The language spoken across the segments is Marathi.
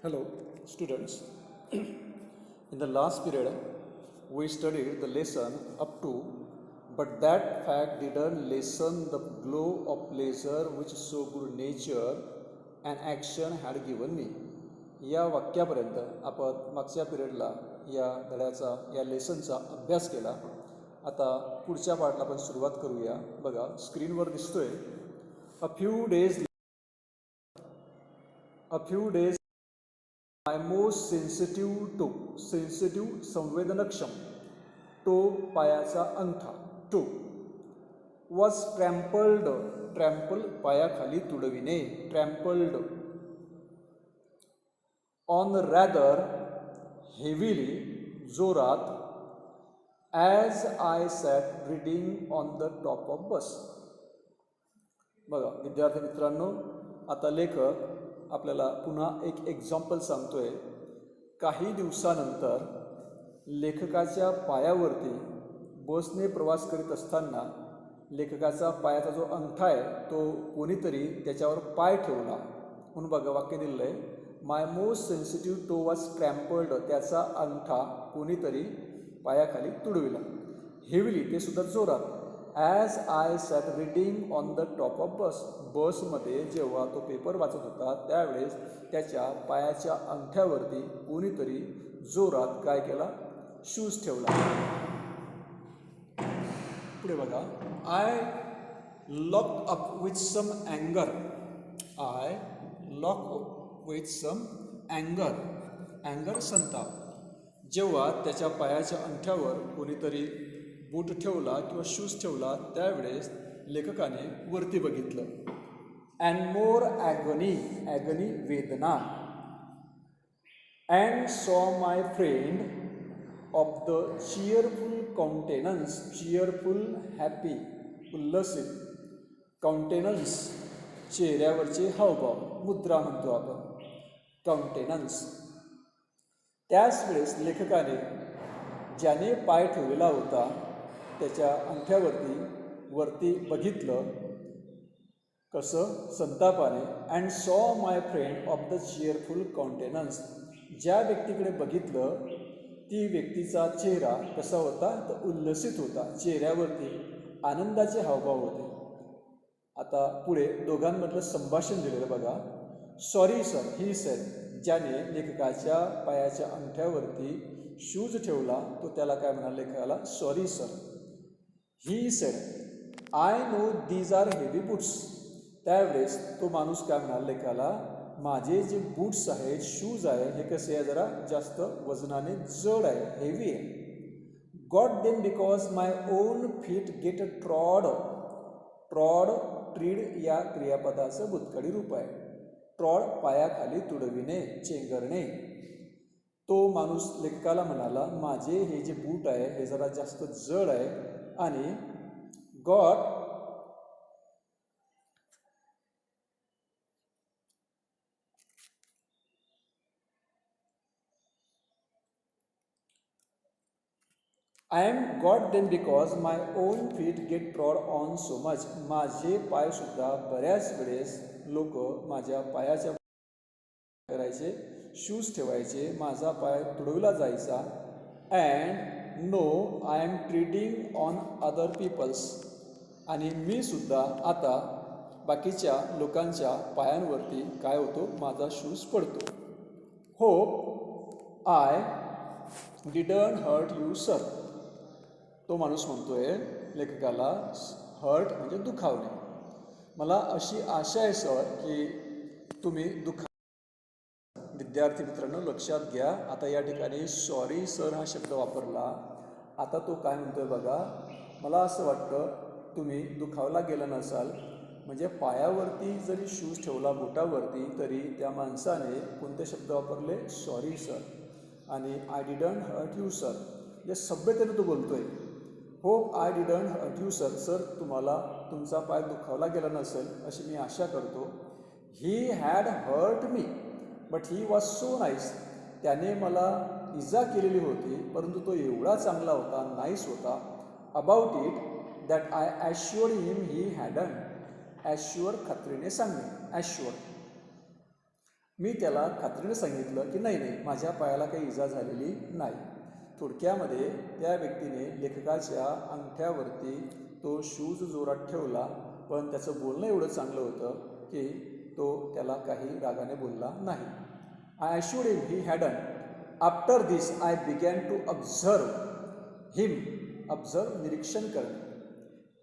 Hello, students. In the last period, we studied the lesson up to, but that fact didn't lessen the glow of pleasure which so good nature and action had given me. या वाक्यापर्यंत आपण मागच्या पिरियडला या धड्याचा या लेसनचा अभ्यास केला. आता पुढच्या पार्टला आपण सुरुवात करूया. बघा स्क्रीनवर दिसतोय a few days my most sensitive संवेदनक्षम तो पायाचा अंगठा टो वॉज ट्रॅम्पल पायाखाली तुडविणे ट्रॅम्पल्ड ऑन रॅदर हेविली जोरात as I sat reading on the top of bus. बघा विद्यार्थी मित्रांनो, आता लेखक आपल्याला पुन्हा एक एक्झाम्पल सांगतोय. काही दिवसानंतर लेखकाच्या पायावरती बसने प्रवास करीत असताना लेखकाचा पायाचा जो अंगठा आहे तो कोणीतरी त्याच्यावर पाय ठेवला. म्हणून बघा वाक्य दिलेलं आहे, my most sensitive toe was trampled, त्याचा अंगठा कोणीतरी पायाखाली तुडविला. हेविली ते सुद्धा जोरात. As I sat reading on the top of बसमध्ये जेव्हा तो पेपर वाचत होता त्यावेळेस त्याच्या पायाच्या अंगठ्यावरती कोणीतरी जोरात काय केला, शूज ठेवला. पुढे बघा, I lock up with some अँगर. I lock up with some अँगर संताप. जेव्हा त्याच्या पायाच्या अंगठ्यावर कोणीतरी बूट ठेवला किंवा शूज ठेवला त्यावेळेस लेखकाने वरती बघितलं. अँड मोर ॲगनी वेदना. And saw my friend of the cheerful countenance. Cheerful happy उल्लसित. काउंटेनन्स चेहऱ्यावरचे हावभाव, मुद्रा म्हणतो आपण काउंटेनन्स. त्याच वेळेस लेखकाने ज्याने पाय ठेवलेला होता त्याच्या अंगठ्यावरती वरती बघितलं. कसं, संतापाने. And saw my friend of the cheerful काउंटेनन्स. ज्या व्यक्तीकडे बघितलं ती व्यक्तीचा चेहरा कसा होता, तर उल्लसित होता. चेहऱ्यावरती आनंदाचे हावभाव होते. आता पुढे दोघांमधलं संभाषण दिलेलं बघा. Sorry sir he sed. ज्याने लेखकाच्या पायाच्या अंगठ्यावरती शूज ठेवला तो त्याला काय म्हणाला लेखकाला, sorry sir. He said, I know these are heavy boots. त्यावेळेस तो माणूस काय म्हणाला लेखकाला, माझे जे बूट्स आहेत, शूज आहे, हे कसे आहे, जरा जास्त वजनाने जड आहे, हेवी आहे. Got them because my own feet get trod. Tread या क्रियापदाचं भूतकाळी रूप आहे. ट्रॉड पायाखाली तुडविणे, चेंगरणे. तो माणूस लेखकाला म्हणाला, माझे हे जे बूट आहे हे जरा जास्त जड आहे. आणि got I am got them because my own feet get trod on so much. माझे पायसुद्धा बऱ्याच वेळेस लोक माझ्या पायाच्या करायचे, शूज ठेवायचे, माझा पाय तुडवला जायचा. And no I am treading on other peoples. आणि मी सुद्धा आता बाकीच्या लोकांच्या पायांवरती काय होतो, माझा शूज पडतो. Hope I didn't hurt you sir. तो माणूस म्हणतोय लेखकाला, हर्ट म्हणजे दुखावणे. मला अशी आशा आहे सर की तुम्ही विद्यार्थी मित्रांनो लक्षात घ्या, आता या ठिकाणी सॉरी सर हा शब्द वापरला. आता तो काय म्हणतोय बघा, मला असं वाटतं तुम्ही दुखावला गेला नसाल. म्हणजे पायावरती जरी शूज ठेवला बोटावरती तरी त्या माणसाने कोणते शब्द वापरले, सॉरी सर. आणि I didn't hurt you sir, म्हणजे सभ्यतेने तो बोलतोय. Hope I didn't hurt you sir. Sir तुम्हाला तुमचा पाय दुखावला गेला नसेल अशी मी आशा करतो. He had hurt me but he was so nice. त्याने मला इजा केलेली होती परंतु तो एवढा चांगला होता, नाईस होता. About it that I assured him he hadn't. Assure खात्रीने सांगणे, ॲश्युअर. मी त्याला खात्रीने सांगितलं की नाही नाही, माझ्या पायाला काही इजा झालेली नाही. थोडक्यामध्ये त्या व्यक्तीने लेखकाच्या अंगठ्यावरती तो शूज जोरात ठेवला, पण त्याचं बोलणं एवढं चांगलं होतं की तो त्याला काही रागाने बोलला नाही. I assured him he hadn't. After this I began to observe him. Observe निरीक्षण करणे.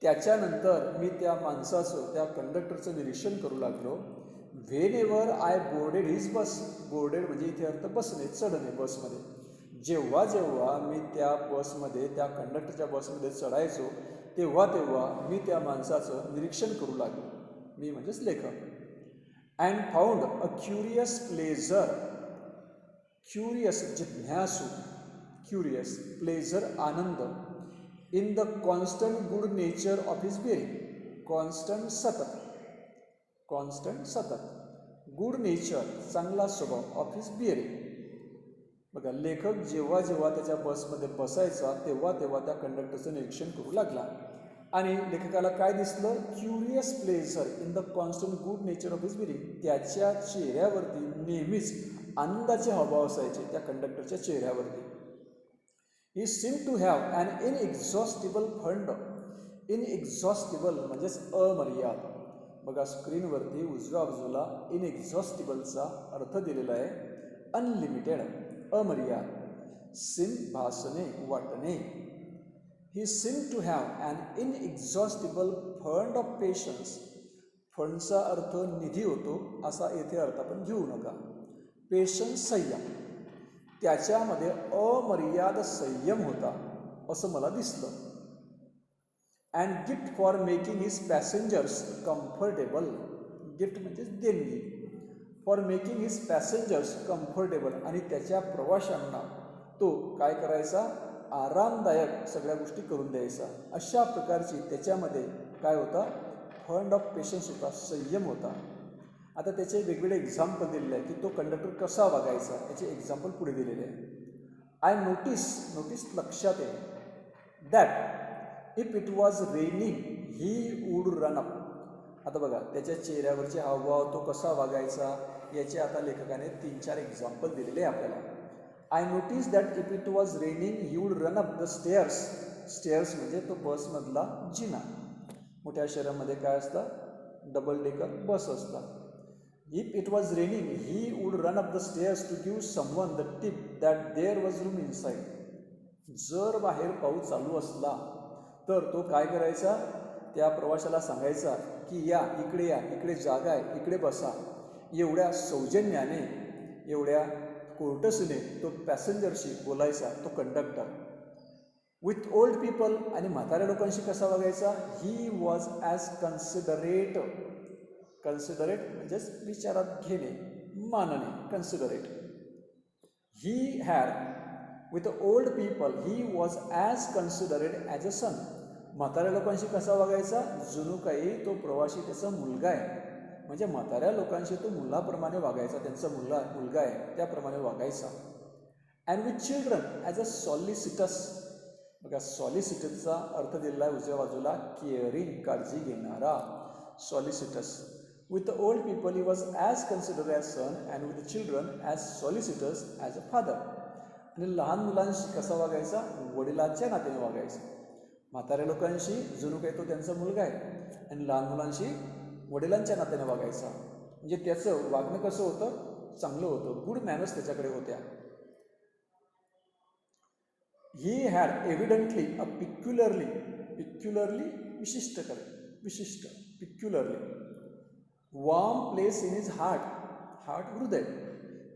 त्याच्यानंतर मी त्या माणसाचं, त्या कंडक्टरचं निरीक्षण करू लागलो. When ever I boarded his bus. Boarded म्हणजे इथे अर्थ बसणे, चढणे बसमध्ये. जेव्हा जेव्हा मी त्या बसमध्ये, त्या कंडक्टरच्या बसमध्ये चढायचो, तेव्हा तेव्हा मी त्या माणसाचं निरीक्षण करू लागलो. मी म्हणजेच लेखक. And found a curious pleasure. Curious जिज्ञासू, क्युरियस, प्लेझर आनंद, in the constant good nature of his bearing. Constant सतत, कॉन्स्टंट सतत, गुड नेचर चांगला स्वभाव, ऑफ हिज बिअरिंग. बघा, लेखक जेव्हा जेव्हा त्याच्या बसमध्ये बसायचा तेव्हा तेव्हा त्या कंडक्टरचं निरीक्षण करू लागला आणि लेखकाला काय दिसलं? Curious pleasure in the constant good nature of his bearing. त्याच्या चेहऱ्यावरती नेहमीच आनंदाचे हावभाव असायचे त्या कंडक्टरच्या चेहऱ्यावरती. He seem to have an inexhaustible fund. Inexhaustible म्हणजेच अमर्याद. बघा, स्क्रीनवरती उजव्या बाजूला इनएक्झॉस्टिबलचा अर्थ दिलेला आहे अनलिमिटेड, अमर्याद. सीम भासणे, वाटणे. He seem to have an inexhaustible fund of patience. फंडचा अर्थ निधी होतो, असा येथे अर्थ आपण घेऊ नका. पेशन्स संयम. त्याच्यामध्ये अमर्याद संयम होता असं मला दिसलं. And gift for making his passengers comfortable. Gift म्हणजे देणगी. For making his passengers comfortable. आणि त्याच्या प्रवाशांना तो काय करायचा? आरामदायक सगळ्या गोष्टी करून द्यायचा. अशा प्रकारची त्याच्यामध्ये काय होता? फंड ऑफ पेशन्स होता, संयम होता. आता त्याचे वेगवेगळे एक्झाम्पल दिलेले आहे की तो कंडक्टर कसा वागायचा, याचे एक्झाम्पल पुढे दिलेले आहे. आय नोटीस लक्षात आहे, that if it was raining he would run up. आता बघा, त्याच्या चेहऱ्यावरचे हावभाव, तो कसा वागायचा, याचे आता लेखकाने 3-4 एक्झाम्पल दिलेले आहे आपल्याला. I notice that if it was raining he would run up the stairs. Stairs म्हणजे तो बसमधला जिना. मोठ्या शहरामध्ये काय असतं? डबल डेकर बस असतात. If it was raining he would run up the stairs to give someone the tip that there was room inside. जर बाहेर पाऊस चालू असला तर तो काय करायचा? त्या प्रवाशाला सांगायचा की या इकडे जागा आहे, इकडे बसा. एवढ्या सौजन्याने, एवढ्या कोर्टसीने तो पॅसेंजरशी बोलायचा तो कंडक्टर. With old people. आणि म्हाताऱ्या लोकांशी कसा वागायचा? He was as considerate. Considerate म्हणजेच विचारात घेणे, मानणे, considerate. He had with old people he was as considerate as a son. म्हाताऱ्या लोकांशी कसा वागायचा? जणू काही तो प्रवासी त्याचा मुलगा आहे. म्हणजे म्हाताऱ्या लोकांशी तो मुलाप्रमाणे वागायचा, त्यांचा मुलगा आहे त्याप्रमाणे वागायचा. And with children as a solicitous. बघा, सॉलिसिटसचा अर्थ दिलेला आहे उजव्या बाजूला केअरिंग, काळजी घेणारा, solicitous. With the old people he was as consider as son and with the children as solicitous as a father. आणि लहान मुलांशी कसा वागायचा? वडिलांच्या नात्याने वागायचा. म्हाताऱ्या लोकांशी जणू काही तो त्यांचा मुलगा आहे आणि लहान मुलांशी वडिलांच्या नात्याने वागायचा. म्हणजे त्याचं वागणं कसं होतं? चांगलं होतं. गुड मॅनर्स त्याच्याकडे होत्या. ही हॅड एव्हिडंटली अ पिक्युलरली विशिष्ट, peculiarly warm place in his heart, हृदय.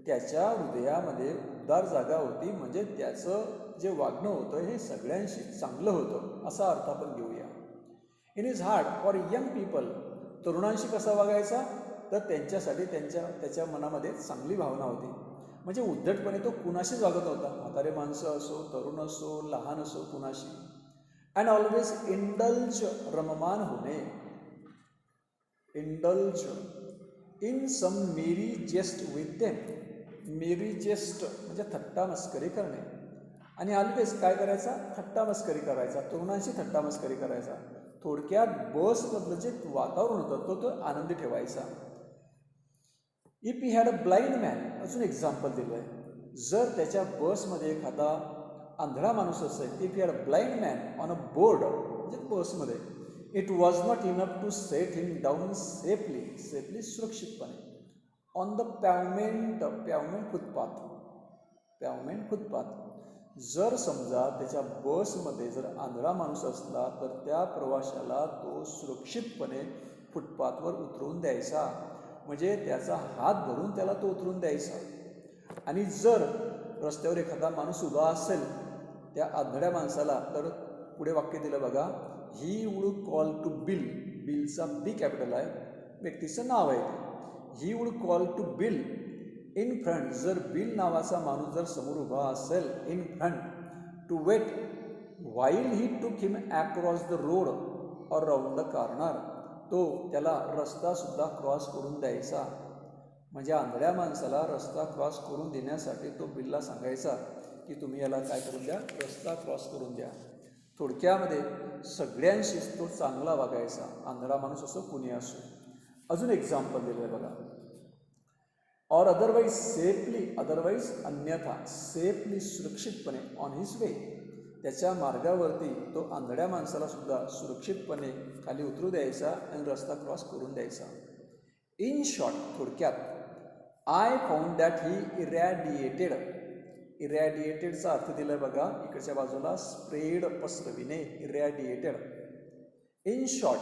त्याच्या हृदयामध्ये उबदार जागा होती. म्हणजे त्याचं जे वागणं होतं हे सगळ्यांशी चांगलं होतं असा अर्थ आपण घेऊया. In his heart for young people. तरुणांशी कसा वागायचा? तर त्यांच्यासाठी त्याच्या मनामध्ये चांगली भावना होती. म्हणजे उद्धटपणे तो कुणाशीच वागत होता. म्हातारे माणसं असो, तरुण असो, लहान असो, कुणाशी. अँड ऑलवेज इंडल्ज, रममान होणे. Indulge in some merry jest with them. Merry jest म्हणजे थट्टा मस्करी करणे. आणि ऑलवेज काय करायचा? थट्टा मस्करी करायचा, तरुणांशी थट्टा मस्करी करायचा. थोडक्यात बसमधलं जे वातावरण होतं तो आनंदी ठेवायचा. If he had a blind man, अजून एक्झाम्पल दिलं आहे. जर त्याच्या बसमध्ये एखादा आंधळा माणूस असेल, if he had a blind man on a board, म्हणजे बसमध्ये, it was not enough to set him down safely सुरक्षितपणे, ऑन द पॅवमेंट फुटपाथ. जर समजा त्याच्या बसमध्ये जर आंधळा माणूस असला तर त्या प्रवाशाला तो सुरक्षितपणे फुटपाथवर उतरवून द्यायचा, म्हणजे त्याचा हात धरून त्याला तो उतरून द्यायचा. आणि जर रस्त्यावर एखादा माणूस उभा असेल त्या आंधळ्या माणसाला, तर पुढे वाक्य दिलं बघा, ही वूड कॉल टू बिलचा बी कॅपिटल आहे, व्यक्तीचं नाव आहे ते. He would call to Bill in front, जर बिल नावाचा माणूस जर समोर उभा असेल in front, to wait while he took him across the road or round the corner, तो त्याला रस्तासुद्धा क्रॉस करून द्यायचा. म्हणजे आंधळ्या माणसाला रस्ता क्रॉस करून देण्यासाठी तो बिलला सांगायचा की तुम्ही याला काय करून द्या, रस्ता क्रॉस करून द्या. थोडक्यामध्ये सगळ्यांशीच तो चांगला वागायचा, आंधळा माणूस असो कुणी असो. अजून एक्झाम्पल दिलं आहे बघा, और अदरवाईज अन्यथा सेफली सुरक्षितपणे ऑन हिज वे, त्याच्या मार्गावरती तो आंधळ्या माणसाला सुद्धा सुरक्षितपणे खाली उतरू द्यायचा आणि रस्ता क्रॉस करून द्यायचा. इन शॉर्ट, थोडक्यात, आय फाउंड दॅट ही इरॅडिएटेडचा अर्थ दिला आहे बघा इकडच्या बाजूला, स्प्रेड पसरविणे, irradiated. In short,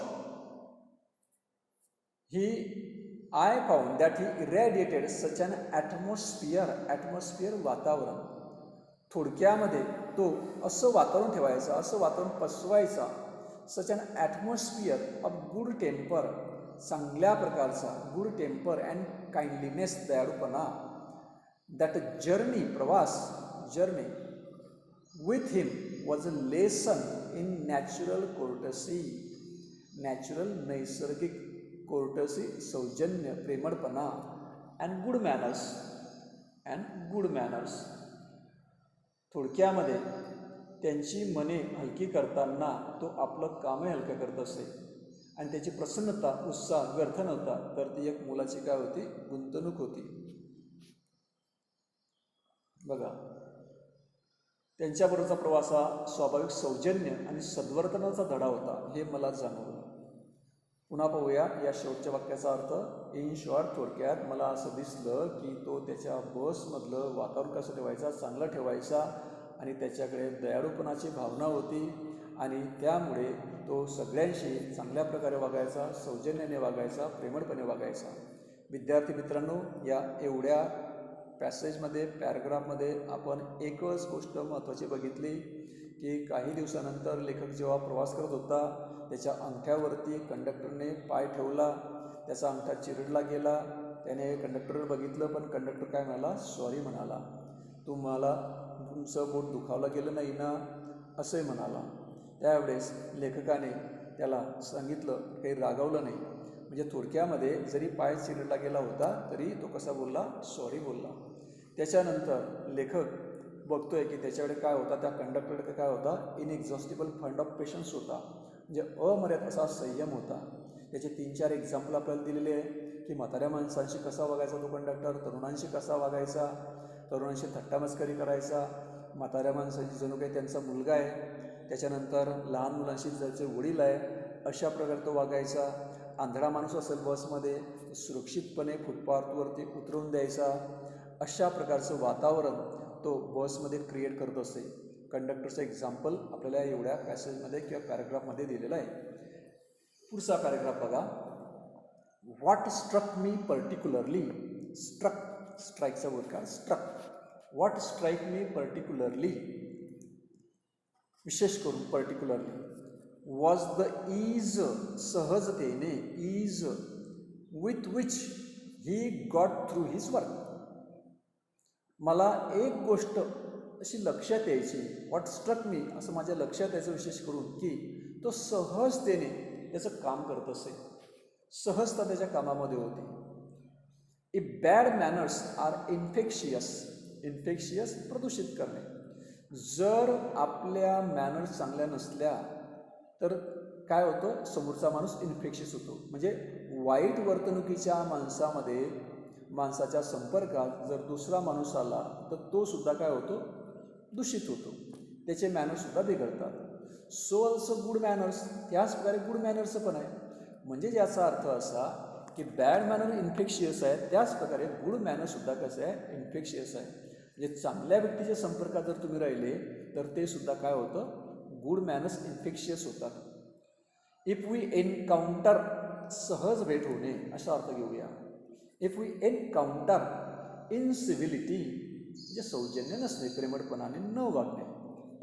I found that he irradiated such an atmosphere वातावरण. थोडक्यामध्ये तो असं वातावरण ठेवायचं, असं वातावरण पसरवायचा, such an atmosphere of good temper, चांगल्या प्रकारचा, गुड टेम्पर अँड काइंडलीनेस, दयाळूपणा. That journey with him was a lesson in नैसर्गिक कोर्टसी, सौजन्य, प्रेमळपणा, अँड गुड मॅनर्स. थोडक्यामध्ये त्यांची मने हलकी करताना तो आपलं कामही हलकं करत असे आणि त्याची प्रसन्नता, उत्साह व्यर्थ नव्हता, तर ती एक मुलाची काय होती, गुंतवणूक होती. बघा, त्यांच्याबरोबरचा प्रवास हा स्वाभाविक सौजन्य आणि सद्वर्तनाचा धडा होता, हे मला जाणवलं. पुन्हा पाहूया या शेवटच्या वाक्याचा अर्थ. इन शॉर्ट, थोडक्यात, मला असं दिसलं की तो त्याच्या बसमधलं वातावरण कसं ठेवायचा, चांगलं ठेवायचा आणि त्याच्याकडे दयाळूपणाची भावना होती आणि त्यामुळे तो सगळ्यांशी चांगल्या प्रकारे वागायचा, सौजन्याने वागायचा, प्रेमळपणे वागायचा. विद्यार्थी मित्रांनो, या एवढ्या पॅराग्राफमध्ये आपण एकच गोष्ट महत्त्वाची बघितली की काही दिवसानंतर लेखक जेव्हा प्रवास करत होता, त्याच्या अंगठ्यावरती कंडक्टरने पाय ठेवला, त्याचा अंगठा चिरडला गेला. त्याने कंडक्टरवर बघितलं, पण कंडक्टर काय म्हणाला, सॉरी म्हणाला, तुमचं बोट दुखावलं गेलं नाही ना, असंही म्हणाला. त्यावेळेस लेखकाने त्याला सांगितलं, काही रागावलं नाही. म्हणजे थोडक्यामध्ये जरी पाय चिरडला गेला होता तरी तो कसा बोलला, सॉरी बोलला. त्याच्यानंतर लेखक बघतोय की त्याच्याकडे काय होता, त्या कंडक्टरकडे काय होता, इनएक्झॉस्टिबल फंड ऑफ पेशन्स होता, म्हणजे अमर्याद असा संयम होता. त्याचे 3-4 एक्झाम्पल आपल्याला दिलेले आहे की म्हाताऱ्या माणसांशी कसा वागायचा तो कंडक्टर, तरुणांशी कसा वागायचा, तरुणांशी थट्टामस्करी करायचा, म्हाताऱ्या माणसांची जणू काही त्यांचा मुलगा आहे, त्याच्यानंतर लहान मुलांशी ज्याचे वडील आहे, अशा प्रकारे तो वागायचा. आंधळा माणूस असेल बसमध्ये, सुरक्षितपणे फुटपाथवरती उतरवून द्यायचा. अशा प्रकारचं वातावरण तो बसमध्ये क्रिएट करत असे. कंडक्टरचं एक्झाम्पल आपल्याला एवढ्या पॅसेजमध्ये किंवा पॅराग्राफमध्ये दिलेलं आहे. पुढचा पॅराग्राफ बघा. व्हॉट स्ट्रक मी पर्टिक्युलरली, स्ट्राईकचा वर्ड का, व्हॉट स्ट्राईक मी पर्टिक्युलरली, विशेष करून पर्टिक्युलरली, वॉज द ईज, सहजतेने, ease with which he got through his work. मला एक गोष्ट अशी लक्षात यायची, व्हॉट स्ट्रक मी, असं माझ्या लक्षात यायचं विशेष करून, की तो सहजतेने त्याचं काम करत असे, सहजता त्याच्या कामामध्ये होती. If bad manners are infectious, प्रदूषित करणे. जर आपल्या मॅनर्स चांगल्या नसल्या तर काय होतं, समोरचा माणूस इन्फेक्शियस होतो. म्हणजे वाईट वर्तणुकीच्या माणसामध्ये माणसाच्या संपर्कात जर दुसरा माणूस आला तर तो सुद्धा काय होतो, दूषित होतो, त्याचे मॅनर्ससुद्धा बिघडतात. सो ऑल्सो गुड मॅनर्स, त्याच प्रकारे गुड मॅनर्सचं पण आहे. म्हणजे याचा अर्थ असा की बॅड मॅनर इन्फेक्शियस आहे, त्याच प्रकारे गुड मॅनरसुद्धा कसं आहे, इन्फेक्शियस आहे. म्हणजे चांगल्या व्यक्तीच्या संपर्कात जर तुम्ही राहिले तर ते सुद्धा काय होतं, गुड मॅनर्स इन्फेक्शियस होतात. इफ वी एनकाउंटर, सहज भेट होणे असा अर्थ घेऊया. इफ वी एनकाउंटर इनसिव्हिलिटी, म्हणजे सौजन्य नसणे, प्रेमळपणाने न वागणे,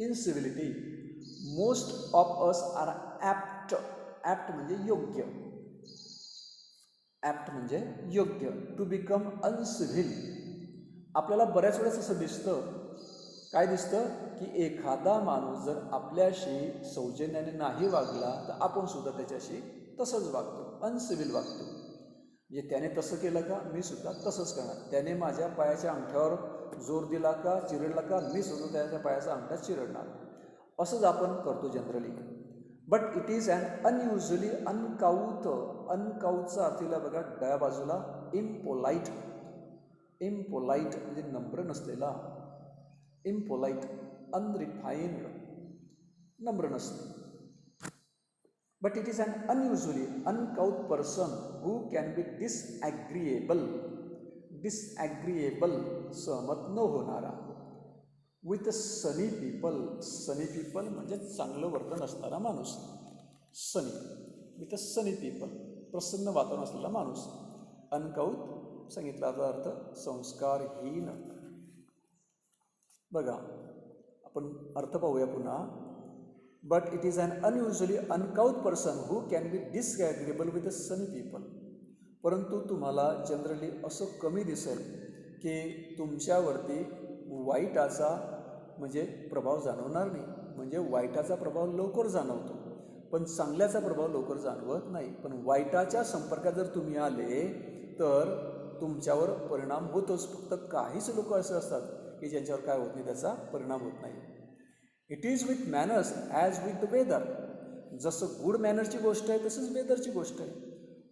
incivility, most of us are apt, apt म्हणजे योग्य, ॲप्ट म्हणजे योग्य, टू बिकम अनसिव्हिल. आपल्याला बऱ्याच वेळेस असं दिसतं, काय दिसतं की एखादा माणूस जर आपल्याशी सौजन्याने नाही वागला तर आपण सुद्धा त्याच्याशी तसंच वागतो, अनसिव्हिल वागतो. म्हणजे त्याने तसं केलं का मी सुद्धा तसंच करणार, त्याने माझ्या पायाच्या अंगठ्यावर जोर दिला का, चिरडला का, मी सुद्धा त्याच्या पायाचा अंगठा चिरडणार, असंच आपण करतो generally. But it is an unusually uncouth, अनकाउथचा अर्थीला बघा डाव्या बाजूला, इम्पोलाइट, इम्पोलाइट म्हणजे नम्र नसलेला, इम्पोलाइट, अनरिफाईन्ड, नम्र नसते. But it is an unusually uncouth person who can be disagreeable, disagreeable सहमत न होणारा, with sunny people, sunny people म्हणजे चांगलं वर्तन असणारा माणूस, सनी, विथ सनी पीपल, प्रसन्न वातावरण असलेला माणूस. अनकाउथ सांगितल्याचा अर्थ संस्कारहीन. बघा आपण अर्थ पाहूया पुन्हा. But it is an unusually uncouth person who can be disagreeable with sunny people. परंतु तुम्हाला जनरली असं कमी दिसेल की तुमच्यावरती वाईटाचा म्हणजे प्रभाव जाणवणार नाही. म्हणजे वाईटाचा प्रभाव लवकर जाणवतो पण चांगल्याचा प्रभाव लवकर जाणवत नाही. पण वाईटाच्या संपर्कात जर तुम्ही आले तर तुमच्यावर परिणाम होतोच. फक्त काहीच लोक असे असतात की ज्यांच्यावर काय होत नाही, त्याचा परिणाम होत नाही. It is with manners as with the weather. जसं गुड मॅनर्सची गोष्ट आहे तसंच वेदरची गोष्ट आहे.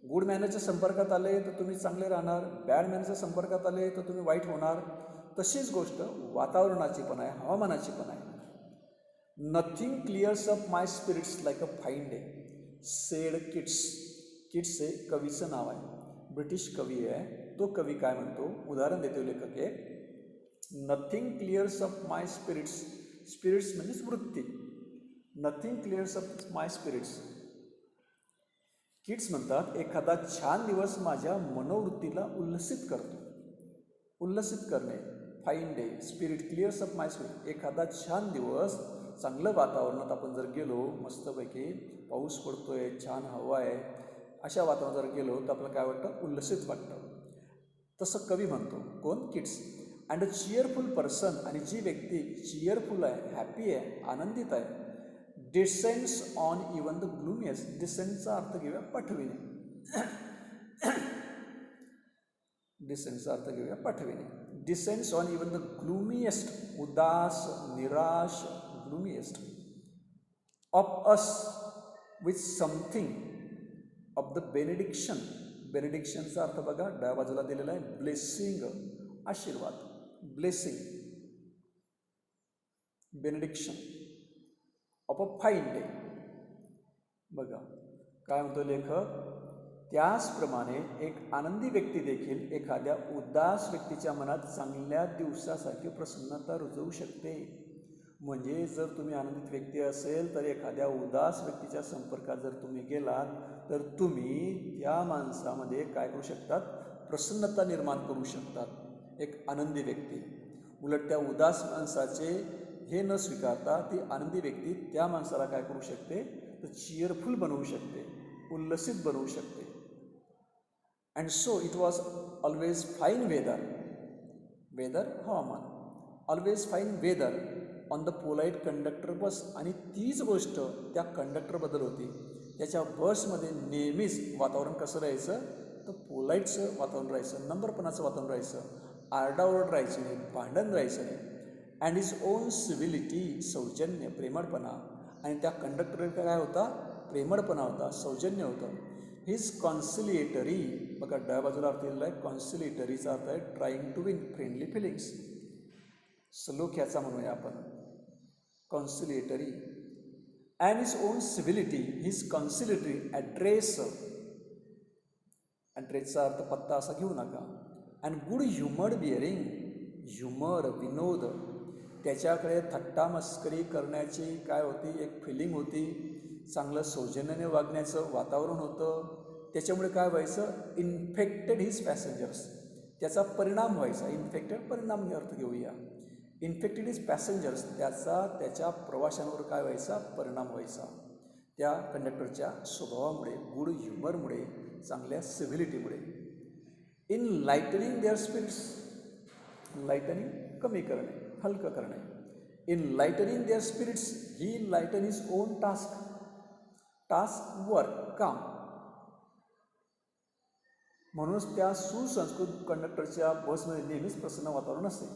गुड मॅनरच्या संपर्कात आले तर तुम्ही चांगले राहणार, बॅड मॅनरच्या संपर्कात आले तर तुम्ही वाईट होणार. तशीच गोष्ट वातावरणाची पण आहे, हवामानाची पण आहे. Nothing clears up my spirits like a fine day said Keats. Keats हे कवीचं नाव आहे, ब्रिटिश कवी आहे. तो कवी काय म्हणतो, उदाहरण देतो लेखक एक, nothing clears up my spirits, spirits म्हणजेच वृत्ती, nothing clears up my spirits. Kits म्हणतात एखादा छान दिवस माझ्या मनोवृत्तीला उल्लसित करतो. उल्लसित करणे, फाईन डे, स्पिरिट क्लिअर्स अप माय स्पिरिट. एखादा छान दिवस, चांगलं वातावरणात आपण जर गेलो, मस्तपैकी पाऊस पडतोय, छान हवा आहे, अशा वातावरणात जर गेलो तर आपल्याला काय वाटतं, उल्लसित वाटतं. तसं कवी म्हणतो, कोण, Keats. And a cheerful person, आणि जी व्यक्ती चिअरफुल आहे, हॅपी आहे, आनंदित आहे, descends on even the gloomiest. डिसेंडचा अर्थ घेऊया पाठविणे, डिसेंडचा अर्थ घेऊया पाठविणे. Descends on even the gloomiest, उदास, निराश, gloomiest, of us with something of the benediction. बेनेडिक्शनचा अर्थ बघा डाव्या बाजूला दिलेला आहे, ब्लेसिंग, आशीर्वाद, blessing, benediction of a fine day. बघा काय म्हणतो लेखक, त्याचप्रमाणे एक आनंदी व्यक्ती देखील एखाद्या उदास व्यक्तीच्या मनात चांगल्या दिवसासाठी प्रसन्नता रुजवू शकते. म्हणजे जर तुम्ही आनंदित व्यक्ती असेल तर एखाद्या उदास व्यक्तीच्या संपर्कात जर तुम्ही गेलात तर तुम्ही त्या माणसामध्ये काय करू शकतात, प्रसन्नता निर्माण करू शकतात. एक आनंदी व्यक्ती, उलट त्या उदास माणसाचे हे न स्वीकारता ती आनंदी व्यक्ती त्या माणसाला काय करू शकते, तर चिअरफुल बनवू शकते, उल्लसित बनवू शकते. And so it was always fine weather, weather हवामान, always fine weather on the polite conductor bus. आणि तीच गोष्ट त्या कंडक्टरबद्दल होती. त्याच्या बसमध्ये नेहमीच वातावरण कसं राहायचं, तर पोलाईटचं वातावरण राहायचं, नम्रपणाचं वातावरण राहायचं, आरडाओरड राहायची नाही, भांडण राहायचं नाही. अँड हिज ओन सिव्हिलिटी, सौजन्य, प्रेमळपणा. आणि त्या कंडक्टर काय होता, प्रेमळपणा होता, सौजन्य होतं. हिज कॉन्सिलिएटरी, बघा डाव्या बाजूला अर्थ दिलेला आहे, कॉन्सिलिएटरीचा अर्थ आहे trying to win friendly feelings, सलोख्याचा म्हणूया आपण, conciliatory. And his own civility, his conciliatory address, ॲड्रेसचा अर्थ पत्ता असा घेऊ नका. And good humoured bearing, humour विनोद, त्याच्याकडे थट्टा मस्करी करण्याची काय होती, एक फिलिंग होती, चांगलं सौजन्याने वागण्याचं वातावरण होतं. त्याच्यामुळे काय व्हायचं, इन्फेक्टेड हिज पॅसेंजर्स, त्याचा परिणाम व्हायचा. इन्फेक्टेड परिणाम हे अर्थ घेऊया. इन्फेक्टेड हिज पॅसेंजर्स, त्याच्या प्रवाशांवर काय व्हायचा, परिणाम व्हायचा. त्या कंडक्टरच्या स्वभावामुळे, गुड ह्युमरमुळे, चांगल्या सिव्हिलिटीमुळे. In lightening their spirits, lightening कमी करणे, हलकं करणे. In lightening their spirits he lighten his own task, task work काम. म्हणूनच त्या सुसंस्कृत कंडक्टरच्या बसमध्ये नेहमीच प्रसन्न वातावरण असते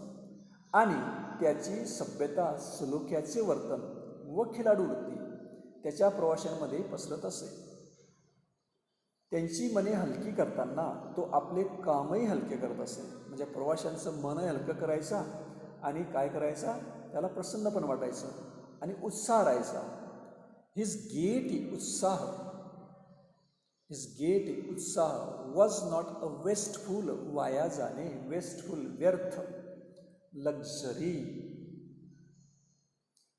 आणि त्याची सभ्यता, सलोख्याचे वर्तन व खिलाडू वृत्ती त्याच्या प्रवाशांमध्ये पसरत असे. त्यांची मने हलकी करताना तो आपले कामही हलके करत असे. म्हणजे प्रवाशांचं मनही हलकं करायचा आणि काय करायचा, त्याला प्रसन्न पण वाटायचं आणि उत्साह राहायचा. हिज गेटी, उत्साह, हिज गेटी, उत्साह, वॉज नॉट अ वेस्टफुल, वाया जाणे, वेस्टफुल, व्यर्थ, लक्झरी.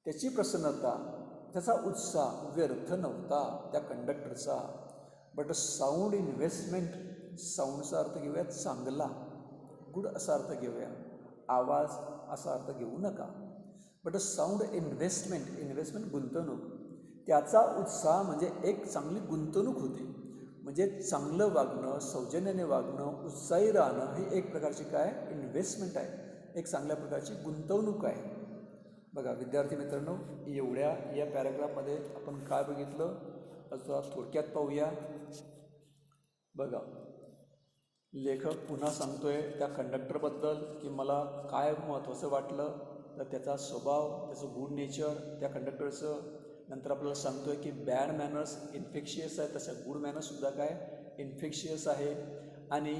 त्याची प्रसन्नता, त्याचा उत्साह व्यर्थ नव्हता त्या कंडक्टरचा. बट साऊंड इन्व्हेस्टमेंट, साऊंडचा अर्थ घेऊया चांगला, गुड असा अर्थ घेऊया, आवाज असा अर्थ घेऊ नका. बट साऊंड इन्व्हेस्टमेंट, इन्व्हेस्टमेंट गुंतवणूक, त्याचा उत्साह म्हणजे एक चांगली गुंतवणूक होती. म्हणजे चांगलं वागणं, सौजन्याने वागणं, उत्साही राहणं ही एक प्रकारची काय, इन्व्हेस्टमेंट आहे, एक चांगल्या प्रकारची गुंतवणूक आहे. बघा विद्यार्थी मित्रांनो, एवढ्या या पॅराग्राफमध्ये आपण काय बघितलं, आता थोडक्यात पाहूया. बघा लेखक पुन्हा सांगतोय त्या कंडक्टरबद्दल की मला काय महत्त्वाचं वाटलं, तर त्याचा स्वभाव, त्याचं गुड नेचर त्या कंडक्टरचं. नंतर आपल्याला सांगतोय की बॅड मॅनर्स इन्फेक्शियस आहे, तशा गुड मॅनर्ससुद्धा काय इन्फेक्शियस आहे. आणि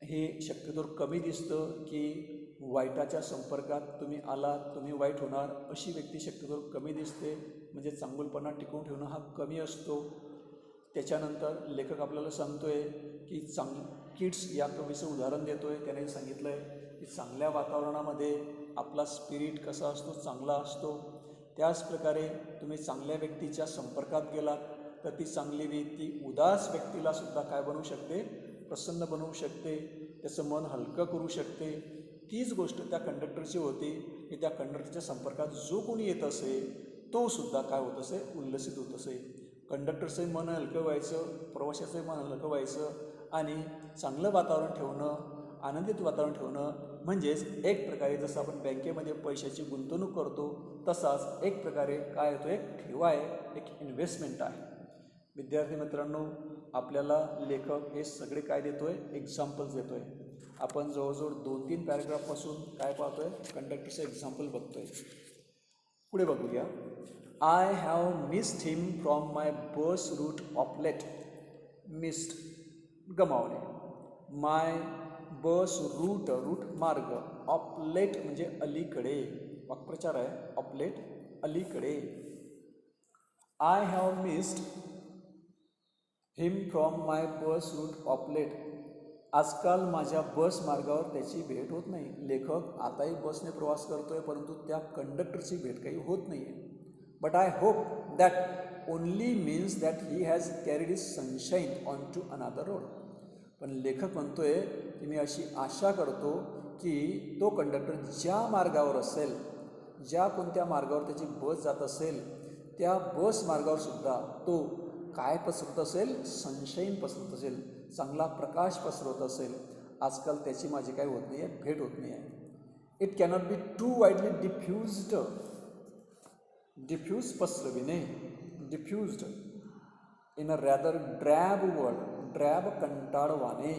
हे शक्यतो कमी दिसतं की वाईटाच्या संपर्कात तुम्ही आलात, तुम्ही वाईट होणार, अशी व्यक्ती शक्यतो कमी दिसते. म्हणजे चांगुलपणा टिकवून ठेवणं हा कमी असतो. त्याच्यानंतर लेखक आपल्याला सांगतोय की किड्स या कवीचं उदाहरण देतोय. त्याने सांगितलं आहे की चांगल्या वातावरणामध्ये आपला स्पिरिट कसा असतो, चांगला असतो. त्याचप्रकारे तुम्ही चांगल्या व्यक्तीच्या संपर्कात गेलात तर ती चांगली व्यक्ती उदास व्यक्तीलासुद्धा काय बनवू शकते, प्रसन्न बनवू शकते, त्याचं मन हलकं करू शकते. तीच गोष्ट त्या कंडक्टरची होती की त्या कंडक्टरच्या संपर्कात जो कोणी येत असे तो सुद्धा काय होत असे, उल्लसित होत असे. कंडक्टरचंही मन हलकं व्हायचं, प्रवाशाचंही मन हलकं व्हायचं आणि चांगलं वातावरण ठेवणं, आनंदित वातावरण ठेवणं म्हणजेच एक प्रकारे जसं आपण बँकेमध्ये पैशाची गुंतवणूक करतो तसाच एक प्रकारे काय होतो, एक ठेवा आहे, एक इन्व्हेस्टमेंट आहे. विद्यार्थी मित्रांनो, आपल्याला लेखक हे सगळे काय देतो आहे, एक्झाम्पल्स देतो आहे. आपण जवळजवळ 2-3 पॅराग्राफपासून काय पाहतो आहे, कंडक्टरचं एक्झाम्पल बघतो आहे. पुढे बघूया. I have missed him from my bus route of late, missed गमावणे, माय बस रूट, रूट मार्ग, ऑफ लेट म्हणजे अलीकडे, वाक्प्रचार आहे, ऑफ लेट अलीकडे. I have missed him from my bus route of late, आजकाल माझ्या बस मार्गावर त्याची भेट होत नाही. लेखक आताही बसने प्रवास करतो आहे परंतु त्या कंडक्टरची भेट काही होत नाही आहे. But I hope that only means that he has carried is sunshine on to another road. पण लेखक म्हणतो आहे की मी अशी आशा करतो की तो कंडक्टर ज्या मार्गावर असेल, ज्या कोणत्या मार्गावर त्याची बस जात असेल त्या बस मार्गावरसुद्धा तो काय पसरत असेल, सनशाईन पसरत असेल, चांगला प्रकाश पसरवत असेल. आजकाल त्याची माझी काय होत नाही आहे, भेट होत नाही आहे. It cannot be too widely diffused, diffuse पसरविणे, diffused in a rather drab world, drab कंटाळवाणे,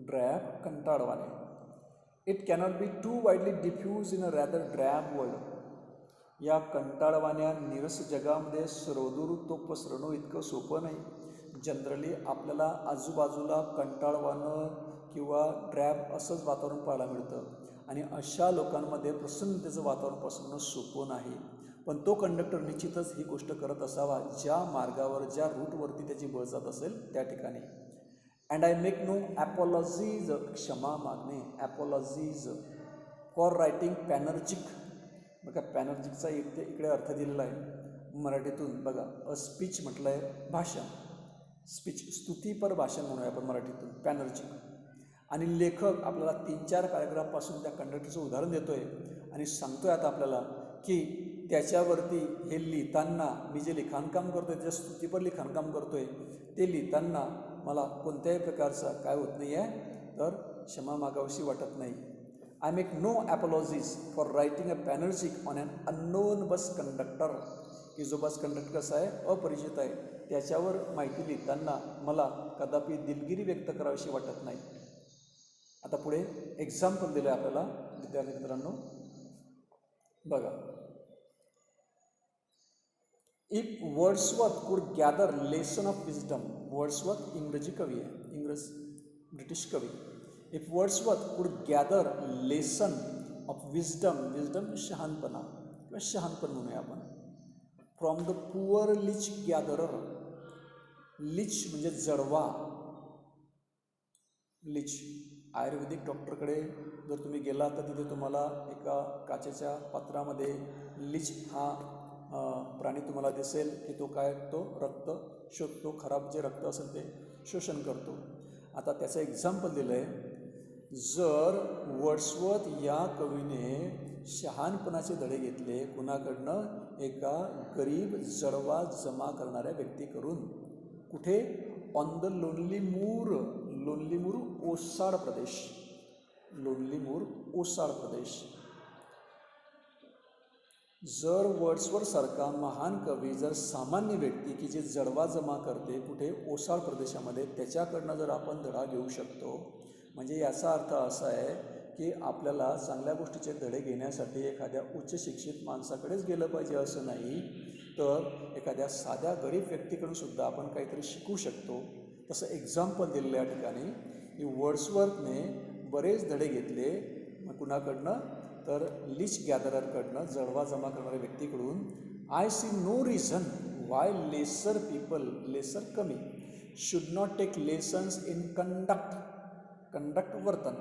ड्रॅब कंटाळवाणे. It cannot be too widely diffuse in a rather drab world, या कंटाळवाण्या निरस जगामध्ये सर्वदूर तो पसरणं इतकं सोपं नाही. जनरली आपल्याला आजूबाजूला कंटाळवाणं किंवा ड्रॅब असंच वातावरण पाहायला मिळतं आणि अशा लोकांमध्ये प्रसन्नतेचं वातावरण पसरणं सोपं नाही. पण तो कंडक्टर निश्चितच ही गोष्ट करत असावा ज्या मार्गावर, ज्या रूटवरती त्याची बस जात असेल त्या ठिकाणी. अँड आय मेक नो ॲपॉलॉजीज, क्षमा मागणे, ॲपॉलॉजीज फॉर रायटिंग पॅनर्जिक. बघा पॅनर्जिकचा इकडे अर्थ दिलेला आहे मराठीतून. बघा अ स्पीच म्हटलं आहे भाषण, स्पीच स्तुतीपर भाषण म्हणूया आपण मराठीतून पॅनर्जिक. आणि लेखक आपल्याला 3-4 पॅराग्राफपासून त्या कंडक्टरचं उदाहरण देतो आहे आणि सांगतो आहे आता आपल्याला की त्याच्यावरती हे लिहिताना मी जे लिखाणकाम करतो आहे, जे स्तुतीपर लिखाणकाम करतो आहे ते लिहिताना मला कोणत्याही प्रकारचा काय होत नाही आहे, तर क्षमा मागावीशी वाटत नाही. I make no apologies for writing a panegyric on an unknown bus conductor. की जो बस कंडक्टर कसा आहे, अपरिचित आहे, त्याच्यावर माहिती लिहिताना मला कदापि दिलगिरी व्यक्त करावीशी वाटत नाही. आता पुढे एक्झाम्पल दिलं आहे आपल्याला विद्यार्थी मित्रांनो. बघा, if Wordsworth could gather lesson of wisdom. Wordsworth इंग्रजी कवी आहे, ब्रिटिश कवी. If Wordsworth could gather lesson of wisdom, wisdom शहाणपणा किंवा शहाणपण म्हणूया आपण, from the poor leech gatherer. Leech म्हणजे जडवा, लिच. आयुर्वेदिक डॉक्टरकडे जर तुम्ही गेला तर तिथे तुम्हाला एका काचेच्या पात्रामध्ये लिच हा प्राणी तुम्हाला दिसेल की तो काय, तो रक्त शोधतो, खराब जे रक्त असेल ते शोषण करतो. आता त्याचं एक्झाम्पल दिलं आहे. जर वर्ड्सवर्थ या कवीने शहाणपणाचे धडे घेतले कुणाकडनं, एका गरीब जडवा जमा करणाऱ्या व्यक्तीकडून. कुठे, on the lonely moor. Lonely moor ओसाड प्रदेश, लोनली मूर ओसाड प्रदेश. जर वर्ड्सवर्थ सारखा महान कवी, जर सामान्य व्यक्ती की जे जडवा जमा करते कुठे, ओसाड प्रदेशामध्ये, त्याच्याकडनं जर आपण धडा घेऊ शकतो, म्हणजे याचा अर्थ असा आहे की आपल्याला चांगल्या गोष्टीचे धडे घेण्यासाठी एखाद्या उच्च शिक्षित माणसाकडेच गेलं पाहिजे असं नाही, तर एखाद्या साध्या गरीब व्यक्तीकडून सुद्धा आपण काहीतरी शिकू शकतो. तसं एक्झाम्पल दिलेलं या ठिकाणी की वर्ड्सवर्थने बरेच धडे घेतले कुणाकडनं, तर लिच गॅदररकडनं, जडवा जमा करणाऱ्या व्यक्तीकडून. I see no reason why lesser people, lesser कमी, should not take lessons in conduct, conduct वर्तन,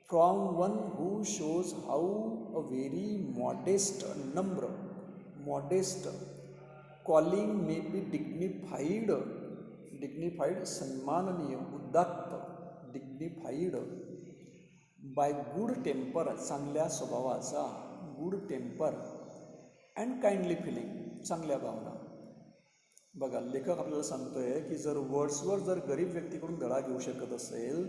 from one who shows how a very modest, नम्र, modest, calling may be dignified, dignified सन्माननीय, उदात्त, डिग्निफाईड, बाय गुड टेम्पर, चांगल्या स्वभावाचा, good temper, and kindly feeling, चांगल्या भावना. बघा लेखक आपल्याला सांगतो आहे की जर वर्ड्सवर जर गरीब व्यक्तीकडून धडा घेऊ शकत असेल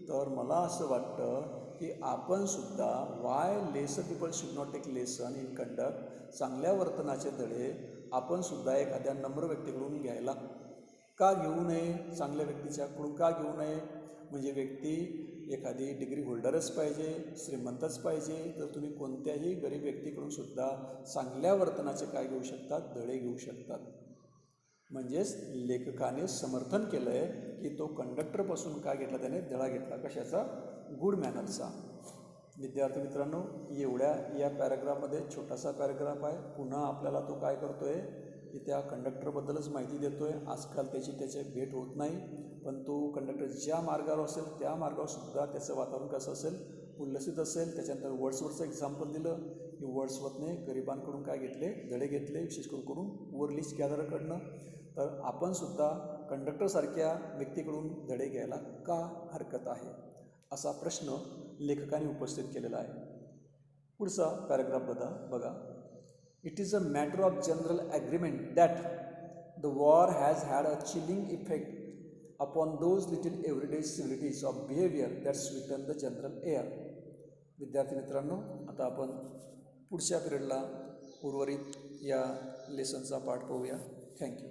तर मला असं वाटतं की आपणसुद्धा why lesser people should not take lesson in conduct, चांगल्या वर्तनाचे धडे आपणसुद्धा एखाद्या नम्र व्यक्तीकडून घ्यायला का घेऊ नये, चांगल्या व्यक्तीच्याकडून का घेऊ नये. म्हणजे व्यक्ती एखादी डिग्री होल्डरच पाहिजे, श्रीमंतच पाहिजे, तर तुम्ही कोणत्याही गरीब व्यक्तीकडून सुद्धा चांगल्या वर्तनाचे काय घेऊ शकतात, धडे घेऊ शकतात. म्हणजेच लेखकाने समर्थन केलं आहे की तो कंडक्टरपासून काय घेतला, त्याने धडा घेतला, कशाचा, गुड मॅनरचा. विद्यार्थी मित्रांनो, एवढ्या या पॅराग्राफमध्ये छोटासा पॅराग्राफ आहे. पुन्हा आपल्याला तो काय करतो आहे की त्या कंडक्टरबद्दलच माहिती देतो आहे. आजकाल त्याची भेट होत नाही, पण तो कंडक्टर ज्या मार्गावर असेल त्या मार्गावर सुद्धा त्याचं वातावरण कसं असेल, उल्लसित असेल. त्याच्यानंतर वर्ड्सवर्थचं एक्झाम्पल दिलं की वर्ड्सवर्थने गरिबांकडून काय घेतले, धडे घेतले, विशेष करून वर लिच गॅदरकडनं. तर आपणसुद्धा कंडक्टरसारख्या व्यक्तीकडून धडे घ्यायला का हरकत आहे, असा प्रश्न लेखकाने उपस्थित केलेला आहे. पुढचा पॅराग्राफ बघा. It is a matter of general agreement that the war has had a chilling effect upon those little everyday civilities of behaviour that sweeten the general air. विद्यार्थी मित्रांनो, आता आपण पुढच्या पिरियडला उर्वरित या लेसनचा पाठ पाहूया. थँक्यू.